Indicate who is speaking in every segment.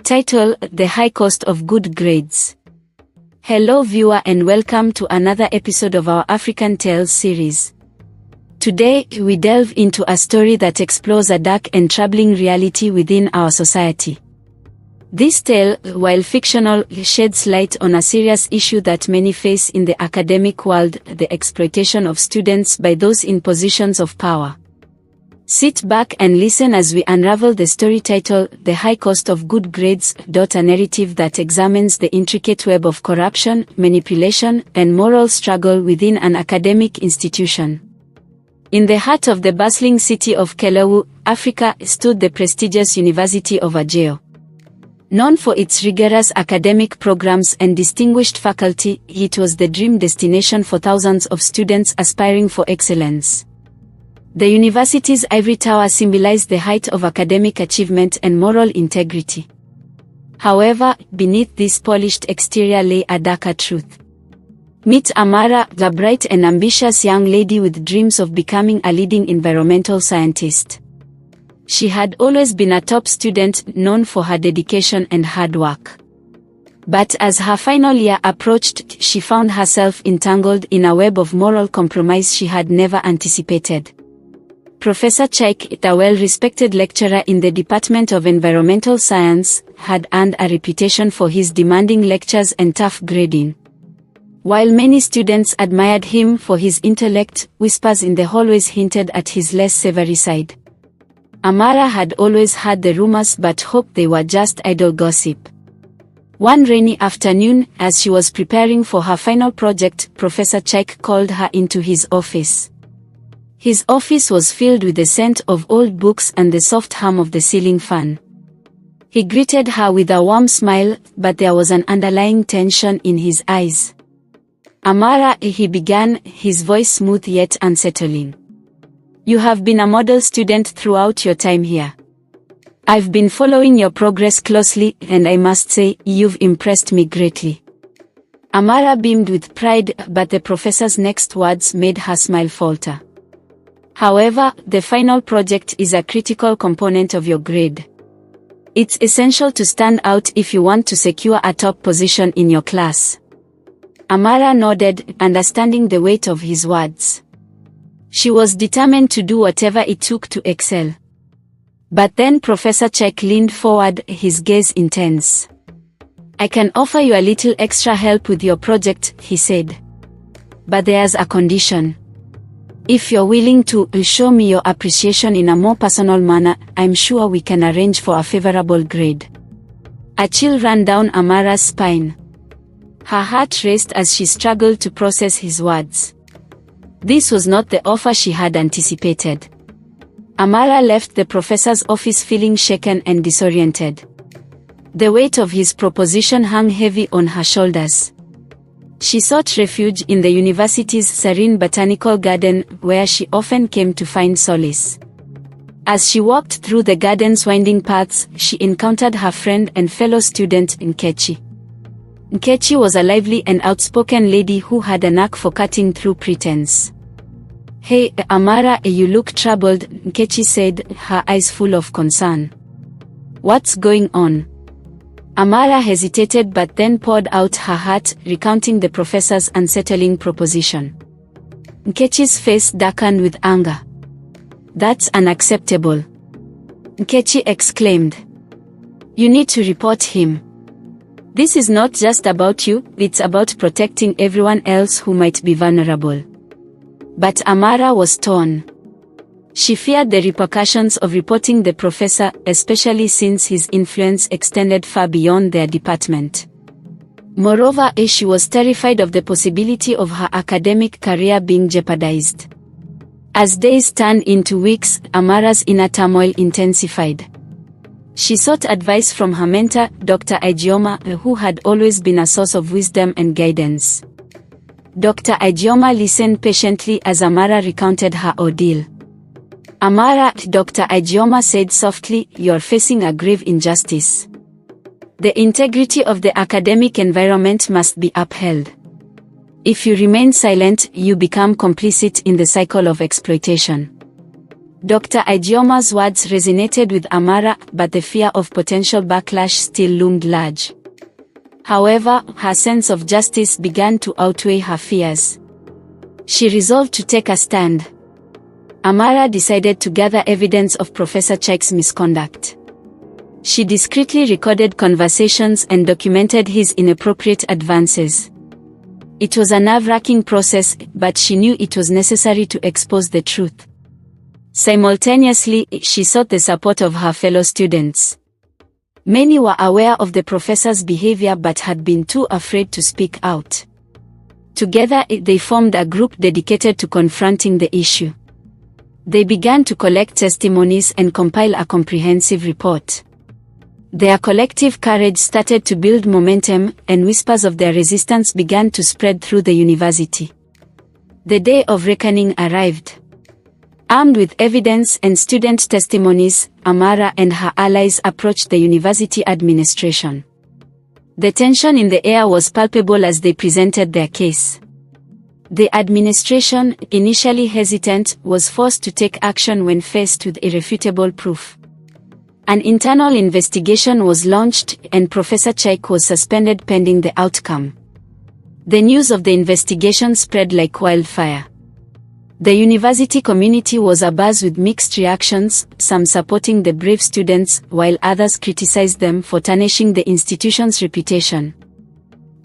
Speaker 1: Title: The High Cost of Good Grades. Hello viewer and welcome to another episode of our African Tales series. Today, we delve into a story that explores a dark and troubling reality within our society. This tale, while fictional, sheds light on a serious issue that many face in the academic world: the exploitation of students by those in positions of power. Sit back and listen as we unravel the story titled The High Cost of Good Grades. A narrative that examines the intricate web of corruption, manipulation, and moral struggle within an academic institution. In the heart of the bustling city of Kelewu, Africa, stood the prestigious University of Ajeo. Known for its rigorous academic programs and distinguished faculty, it was the dream destination for thousands of students aspiring for excellence. The university's ivory tower symbolized the height of academic achievement and moral integrity. However, beneath this polished exterior lay a darker truth. Meet Amara, the bright and ambitious young lady with dreams of becoming a leading environmental scientist. She had always been a top student, known for her dedication and hard work. But as her final year approached, she found herself entangled in a web of moral compromise she had never anticipated. Professor Chaik, the well-respected lecturer in the Department of Environmental Science, had earned a reputation for his demanding lectures and tough grading. While many students admired him for his intellect, whispers in the hallways hinted at his less savory side. Amara had always heard the rumors but hoped they were just idle gossip. One rainy afternoon, as she was preparing for her final project, Professor Chaik called her into his office. His office was filled with the scent of old books and the soft hum of the ceiling fan. He greeted her with a warm smile, but there was an underlying tension in his eyes. "Amara," he began, his voice smooth yet unsettling. "You have been a model student throughout your time here. I've been following your progress closely, and I must say, you've impressed me greatly." Amara beamed with pride, but the professor's next words made her smile falter. "However, the final project is a critical component of your grade. It's essential to stand out if you want to secure a top position in your class." Amara nodded, understanding the weight of his words. She was determined to do whatever it took to excel. But then Professor Chaik leaned forward, his gaze intense. "I can offer you a little extra help with your project," he said. "But there's a condition. If you're willing to show me your appreciation in a more personal manner, I'm sure we can arrange for a favorable grade." A chill ran down Amara's spine. Her heart raced as she struggled to process his words. This was not the offer she had anticipated. Amara left the professor's office feeling shaken and disoriented. The weight of his proposition hung heavy on her shoulders. She sought refuge in the university's serene botanical garden, where she often came to find solace. As she walked through the garden's winding paths, she encountered her friend and fellow student Nkechi. Nkechi was a lively and outspoken lady who had a knack for cutting through pretense. "Hey, Amara, you look troubled," Nkechi said, her eyes full of concern. "What's going on?" Amara hesitated but then poured out her heart, recounting the professor's unsettling proposition. Nkechi's face darkened with anger. "That's unacceptable," Nkechi exclaimed. "You need to report him. This is not just about you, it's about protecting everyone else who might be vulnerable." But Amara was torn. She feared the repercussions of reporting the professor, especially since his influence extended far beyond their department. Moreover, she was terrified of the possibility of her academic career being jeopardized. As days turned into weeks, Amara's inner turmoil intensified. She sought advice from her mentor, Dr. Ijeoma, who had always been a source of wisdom and guidance. Dr. Ijeoma listened patiently as Amara recounted her ordeal. "Amara," Dr. Ijeoma said softly, "you're facing a grave injustice. The integrity of the academic environment must be upheld. If you remain silent, you become complicit in the cycle of exploitation." Dr. Ijioma's words resonated with Amara, but the fear of potential backlash still loomed large. However, her sense of justice began to outweigh her fears. She resolved to take a stand. Amara decided to gather evidence of Professor Chaik's misconduct. She discreetly recorded conversations and documented his inappropriate advances. It was a nerve-wracking process, but she knew it was necessary to expose the truth. Simultaneously, she sought the support of her fellow students. Many were aware of the professor's behavior but had been too afraid to speak out. Together, they formed a group dedicated to confronting the issue. They began to collect testimonies and compile a comprehensive report. Their collective courage started to build momentum, and whispers of their resistance began to spread through the university. The day of reckoning arrived. Armed with evidence and student testimonies, Amara and her allies approached the university administration. The tension in the air was palpable as they presented their case. The administration, initially hesitant, was forced to take action when faced with irrefutable proof. An internal investigation was launched, and Professor Chaik was suspended pending the outcome. The news of the investigation spread like wildfire. The university community was abuzz with mixed reactions, some supporting the brave students, while others criticized them for tarnishing the institution's reputation.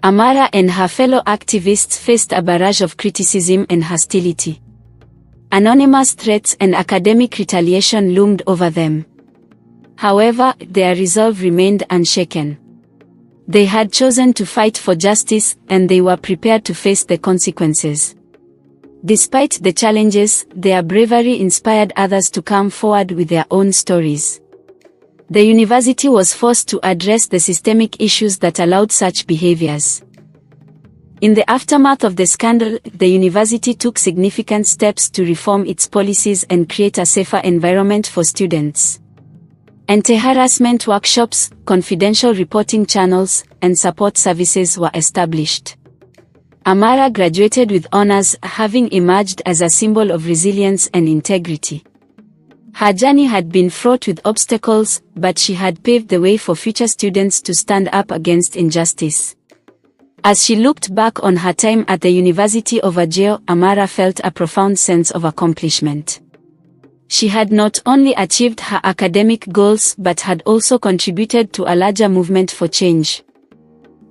Speaker 1: Amara and her fellow activists faced a barrage of criticism and hostility. Anonymous threats and academic retaliation loomed over them. However, their resolve remained unshaken. They had chosen to fight for justice, and they were prepared to face the consequences. Despite the challenges, their bravery inspired others to come forward with their own stories. The university was forced to address the systemic issues that allowed such behaviors. In the aftermath of the scandal, the university took significant steps to reform its policies and create a safer environment for students. Anti-harassment workshops, confidential reporting channels, and support services were established. Amara graduated with honors, having emerged as a symbol of resilience and integrity. Her journey had been fraught with obstacles, but she had paved the way for future students to stand up against injustice. As she looked back on her time at the University of Ajio, Amara felt a profound sense of accomplishment. She had not only achieved her academic goals but had also contributed to a larger movement for change.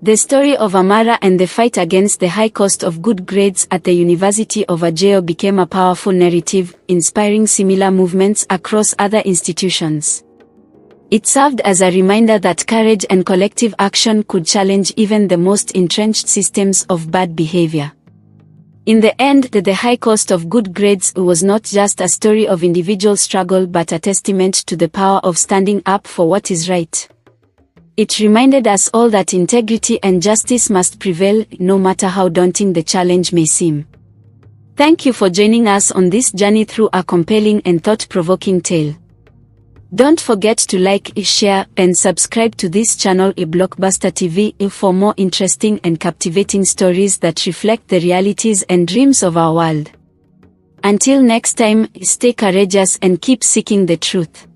Speaker 1: The story of Amara and the fight against the high cost of good grades at the University of Ajio became a powerful narrative, inspiring similar movements across other institutions. It served as a reminder that courage and collective action could challenge even the most entrenched systems of bad behavior. In the end, the high cost of good grades was not just a story of individual struggle but a testament to the power of standing up for what is right. It reminded us all that integrity and justice must prevail, no matter how daunting the challenge may seem. Thank you for joining us on this journey through a compelling and thought-provoking tale. Don't forget to like, share, and subscribe to this channel, Blockbuster TV, for more interesting and captivating stories that reflect the realities and dreams of our world. Until next time, stay courageous and keep seeking the truth.